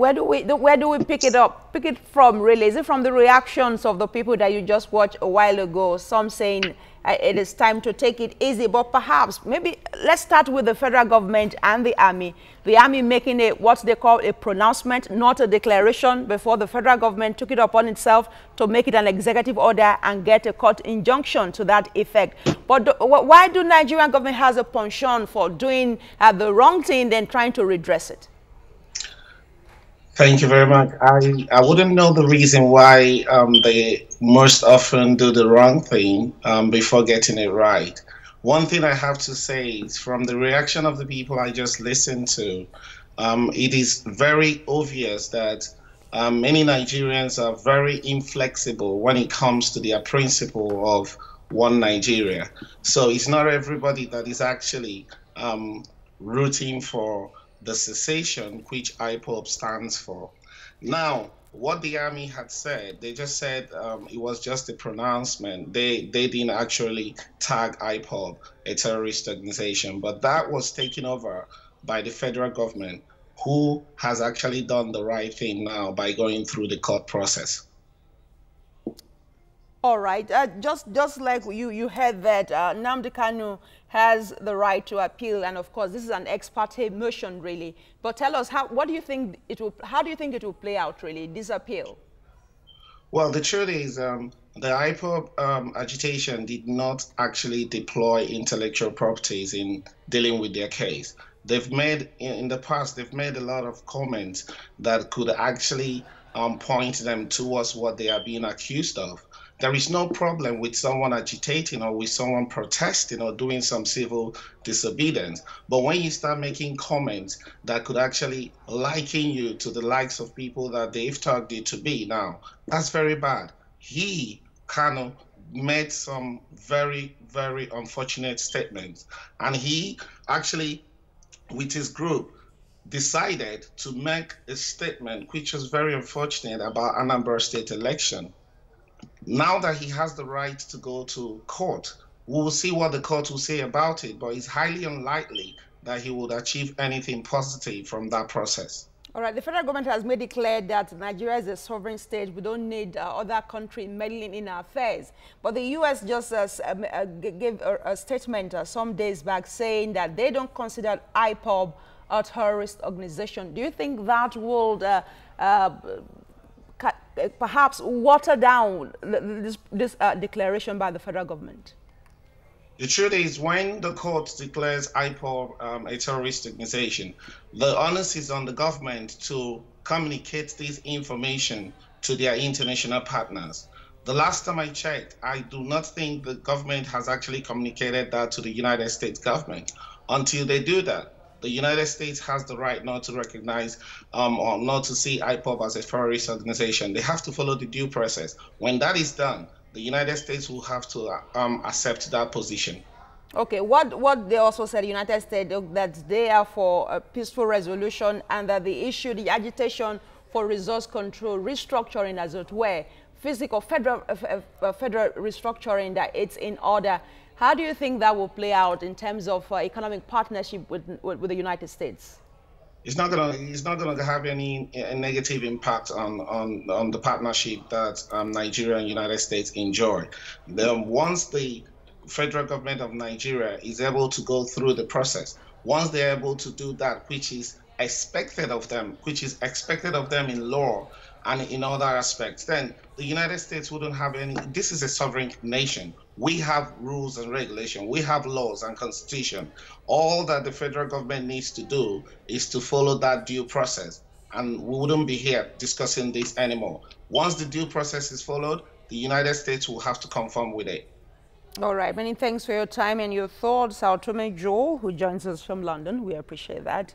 where do we pick it up? Pick it from, really? Is it from the reactions of the people that you just watched a while ago? Some saying it is time to take it easy, but perhaps maybe let's start with the federal government and the army. The army making a what they call a pronouncement, not a declaration, before the federal government took it upon itself to make it an executive order and get a court injunction to that effect. But why do Nigerian government has a penchant for doing the wrong thing then trying to redress it? Thank you very much. I wouldn't know the reason why they most often do the wrong thing before getting it right. One thing I have to say is from the reaction of the people I just listened to, it is very obvious that many Nigerians are very inflexible when it comes to their principle of one Nigeria. So it's not everybody that is actually rooting for the cessation, which IPOB stands for. Now, what the army had said, they just said it was just a pronouncement. They didn't actually tag IPOB a terrorist organization, but that was taken over by the federal government, who has actually done the right thing now by going through the court process. All right. Just like you heard that Nnamdi Kanu has the right to appeal, and of course this is an ex parte motion, really. But tell us, how do you think it will play out, really, this appeal? Well, the truth is, the IPOB agitation did not actually deploy intellectual properties in dealing with their case. They've made, in the past, they've made a lot of comments that could actually point them towards what they are being accused of. There is no problem with someone agitating or with someone protesting or doing some civil disobedience. But when you start making comments that could actually liken you to the likes of people that they've tagged you to be now, that's very bad. He kind of made some very, very unfortunate statements. And he actually, with his group, decided to make a statement which was very unfortunate about Anambra State election. Now that he has the right to go to court, we will see what the court will say about it, but it's highly unlikely that he would achieve anything positive from that process. All right, the federal government has made it clear that Nigeria is a sovereign state. We don't need other countries meddling in our affairs. But the U.S. just gave a statement some days back saying that they don't consider IPOB a terrorist organization. Do you think that would perhaps water down this declaration by the federal government? The truth is, when the court declares IPOB a terrorist organization, the onus is on the government to communicate this information to their international partners. The last time I checked, I do not think the government has actually communicated that to the United States government. Until they do that, the United States has the right not to recognize or not to see IPOB as a terrorist organization. They have to follow the due process. When that is done, the United States will have to accept that position. Okay, what they also said, the United States, that they are for a peaceful resolution and that the issue, the agitation for resource control, restructuring as it were, physical, federal restructuring, that it's in order. How do you think that will play out in terms of economic partnership with the United States? It's not gonna have any negative impact on the partnership that Nigeria and United States enjoy. Once the federal government of Nigeria is able to go through the process, once they're able to do that, which is expected of them, in law and in other aspects, then the United States wouldn't have any. This is a sovereign nation. We have rules and regulations. We have laws and constitution. All that the federal government needs to do is to follow that due process. And we wouldn't be here discussing this anymore. Once the due process is followed, the United States will have to conform with it. All right. Many thanks for your time and your thoughts. Santoma Joel, who joins us from London. We appreciate that.